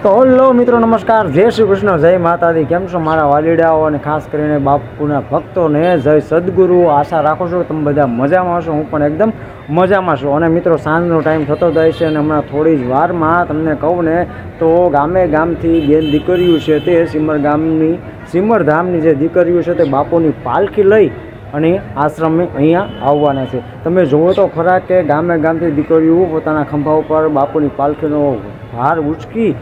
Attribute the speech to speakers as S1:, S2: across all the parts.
S1: તો હલો મિત્રો, નમસ્કાર, જય શ્રી કૃષ્ણ, જય માતાજી। કેમ છો મારા વાલીડાઓ અને ખાસ કરીને બાપુના ભક્તોને જય સદગુરુ। આશા રાખું છું તમે બધા મજામાં હશો, હું પણ એકદમ મજામાં છું। અને મિત્રો સાંજનો ટાઈમ થતો જાય છે અને હમણાં થોડી જ વારમાં તમને કહું ને તો ગામે ગામથી બેન દીકરીઓ છે તે સિમરધામની જે દીકરીઓ છે તે બાપુની પાલખી લઈ અને આશ્રમે અહીંયા આવવાના છે। તમે જુઓ તો ખરા કે ગામે ગામથી દીકરીઓ પોતાના ખંભા ઉપર બાપુની પાલખીનો ભાર ઉચકી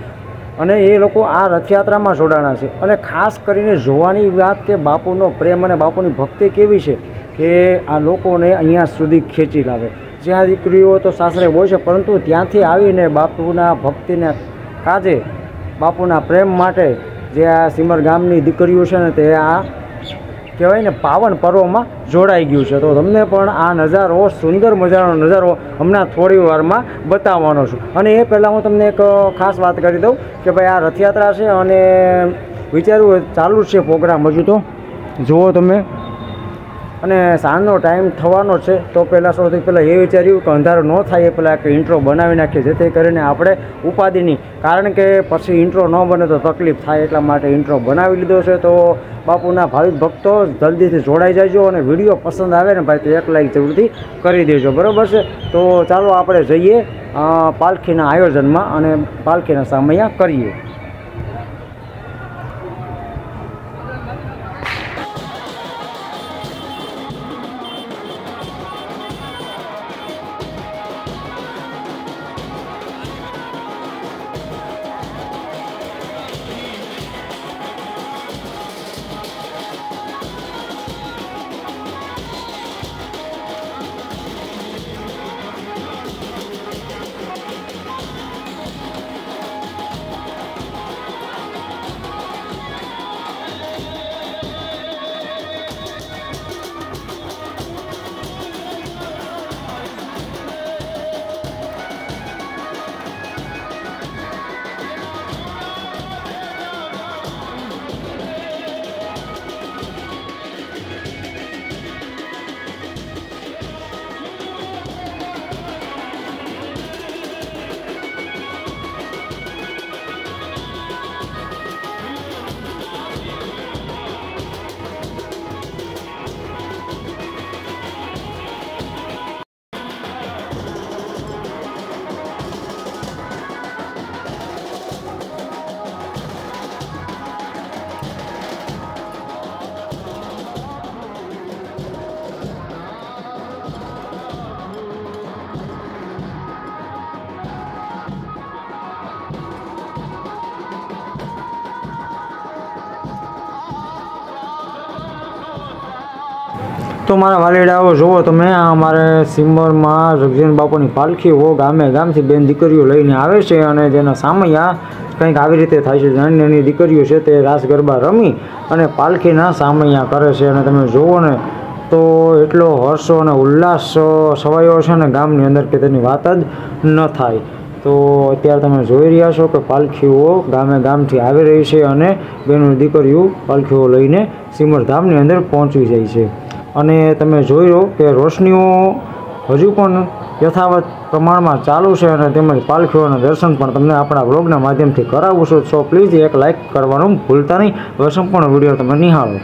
S1: અને એ લોકો આ રથયાત્રામાં જોડાણા છે। અને ખાસ કરીને જોવાની વાત કે બાપુનો પ્રેમ અને બાપુની ભક્તિ કેવી છે કે આ લોકોને અહીંયા સુધી ખેંચી લાવે। જ્યાં દીકરીઓ તો સાસરે હોય છે, પરંતુ ત્યાંથી આવીને બાપુના ભક્તિને કાજે બાપુના પ્રેમ માટે જે આ સિમર ગામની દીકરીઓ છે ને તે આ કહેવાય ને પાવન પર્વમાં જોડાઈ ગયું છે। તો તમને પણ આ નજારો, સુંદર મજાનો નજારો હમણાં થોડી વારમાં બતાવવાનો છું। અને એ પહેલાં હું તમને એક ખાસ વાત કરી દઉં કે ભાઈ આ રથયાત્રા છે અને વિચાર્યું ચાલુ છે પ્રોગ્રામ હજુ તો જુઓ તમે, અને સાંજનો ટાઈમ થવાનો છે। તો પહેલાં સૌથી પહેલાં એ વિચાર્યું કે અંધારું ન થાય એ પહેલાં એક ઇન્ટ્રો બનાવી નાખીએ, જેથી કરીને આપણે ઉપાધિની, કારણ કે પછી ઇન્ટ્રો ન બને તો તકલીફ થાય, એટલા માટે ઇન્ટ્રો બનાવી લીધો છે। તો બાપુના ભાવિક ભક્તો જલ્દીથી જોડાઈ જાયજો અને વિડીયો પસંદ આવે ને ભાઈ તો એક લાઈક જરૂરથી કરી દેજો, બરાબર છે। તો ચાલો આપણે જઈએ પાલખીના આયોજનમાં અને પાલખીના સામૈયા કરીએ। તો મારા વાલીડાઓ જુઓ તમે, આ અમારે સિમરમાં જગજીવન બાપુની પાલખીઓ ગામે ગામથી બેન દીકરીઓ લઈને આવે છે અને જેના સામૈયા કંઈક આવી રીતે થાય છે। નાની નાની દીકરીઓ છે તે રાસ ગરબા રમી અને પાલખીના સામૈયા કરે છે અને તમે જુઓ ને તો એટલો હર્ષો અને ઉલ્લાસ છવાયો છે ને ગામની અંદર કે તેની વાત જ ન થાય। તો અત્યારે તમે જોઈ રહ્યા છો કે પાલખીઓ ગામે ગામથી આવી રહી છે અને બેનો દીકરીઓ પાલખીઓ લઈને સિમરધામની અંદર પહોંચી જાય છે। અને તમે જોઈ લો કે રોશનીઓ હજુ પણ યથાવત પ્રમાણમાં ચાલુ છે અને તેમજ પાલખીઓના દર્શન પણ તમને આપણા બ્લોગના માધ્યમથી કરાવું છું। સો પ્લીઝ એક લાઇક કરવાનું ભૂલતા નહીં, હવે સંપૂર્ણ વિડીયો તમે નિહાળો।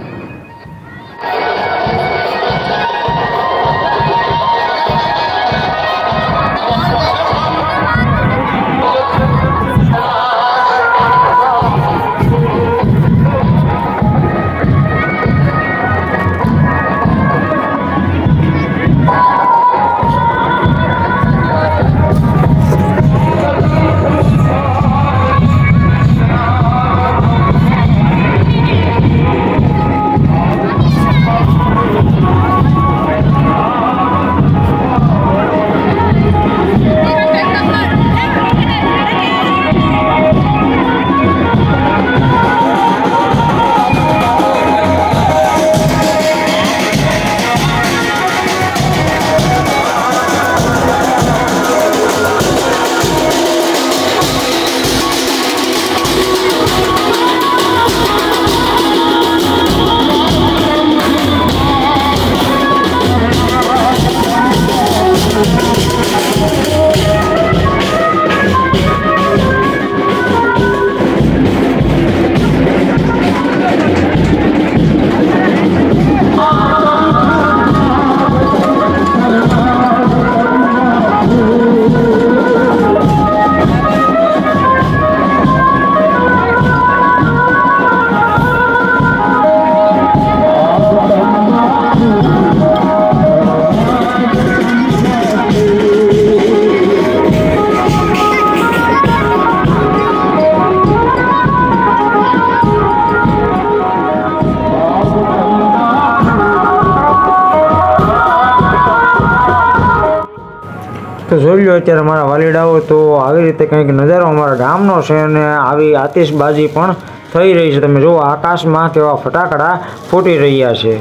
S1: લો અત્યારે મારા વાલીડાઓ, તો આવી રીતે કંઈક નજારો અમારા ગામનો છે અને આવી આતિશબાજી પણ થઈ રહી છે। તમે જુઓ આકાશમાં કેવા ફટાકડા ફૂટી રહ્યા છે।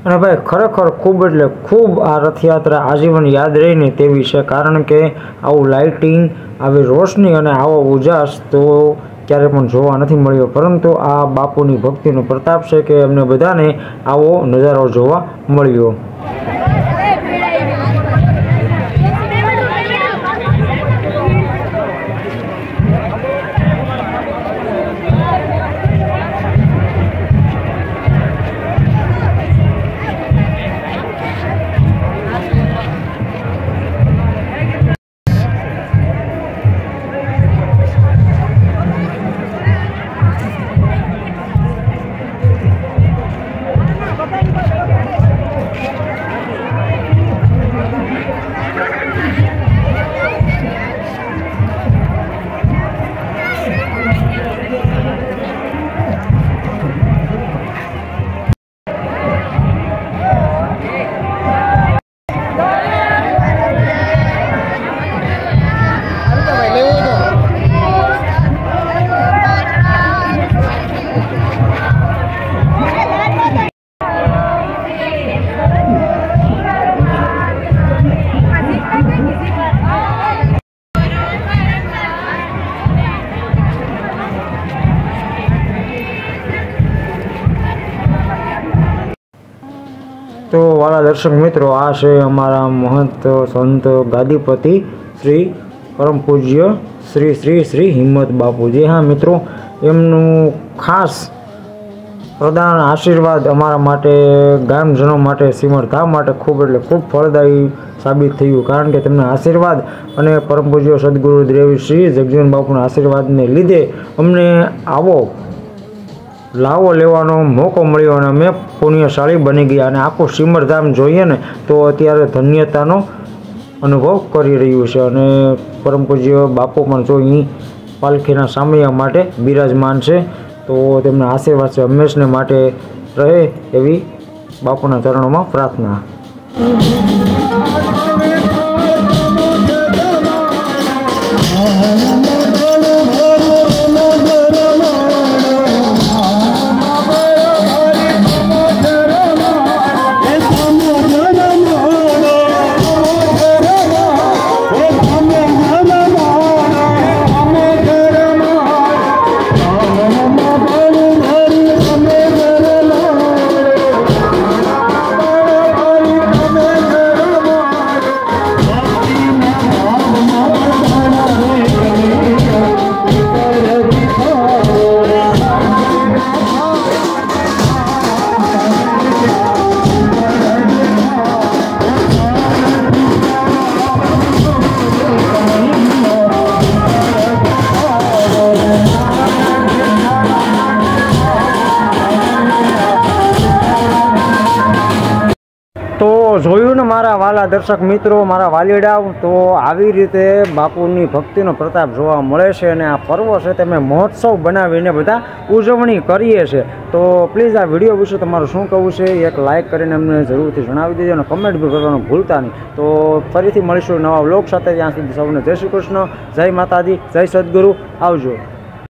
S1: અને ભાઈ ખરેખર ખૂબ એટલે ખૂબ આ રથયાત્રા આજીવન યાદ રહીને તેવી છે, કારણ કે આવું લાઇટિંગ, આવી રોશની અને આવો ઉજાસ તો ક્યારે પણ જોવા નથી મળ્યો, પરંતુ આ બાપુની ભક્તિનો પ્રતાપ છે કે એમને બધાને આવો નજારો જોવા મળ્યો. તો વાલા દર્શક મિત્રો, આ છે અમારા મહંત સંત ગાદીપતિ શ્રી પરમ પૂજ્ય શ્રી શ્રી શ્રી હિંમત બાપુ. જે હા મિત્રો, એમનું ખાસ પ્રદાન આશીર્વાદ અમારા માટે, ગામજનો માટે, સિમરધામ માટે ખૂબ એટલે ખૂબ ફળદાયી સાબિત થયું, કારણ કે તેમના આશીર્વાદ અને પરમ પૂજ્ય સદગુરુદેવ શ્રી જગજીવન બાપુના આશીર્વાદને લીધે અમને આવો લાવો લેવાનો મોકો મળ્યો અને અમે પુણ્યશાળી બની ગયા. અને આખું સિમરધામ જોઈએ ને તો અત્યારે ધન્યતાનો અનુભવ કરી રહ્યું છે. અને પરમ પૂજ્ય બાપુ પણ જો અહીં પાલખીના સામૈયા માટે બિરાજમાન છે, તો તેમના આશીર્વાદ છે હંમેશને માટે રહે એવી બાપુના ચરણોમાં પ્રાર્થના. તો જોયું ને મારા વાલા દર્શક મિત્રો, મારા વાલીડાઓ, તો આવી રીતે બાપુની ભક્તિનો પ્રતાપ જોવા મળે છે. અને આ પર્વ છે તમે મહોત્સવ બનાવીને બધા ઉજવણી કરીએ છીએ. તો પ્લીઝ આ વિડીયો વિશે તમારું શું કહેવું છે એક લાઇક કરીને અમને જરૂરથી જણાવી દેજો અને કમેન્ટ બી કરવાનું ભૂલતા નહીં. તો ફરીથી મળીશું નવા વ્લોગ સાથે. ત્યાં સુધી સૌને જય શ્રી કૃષ્ણ, જય માતાજી, જય સદગુરુ, આવજો.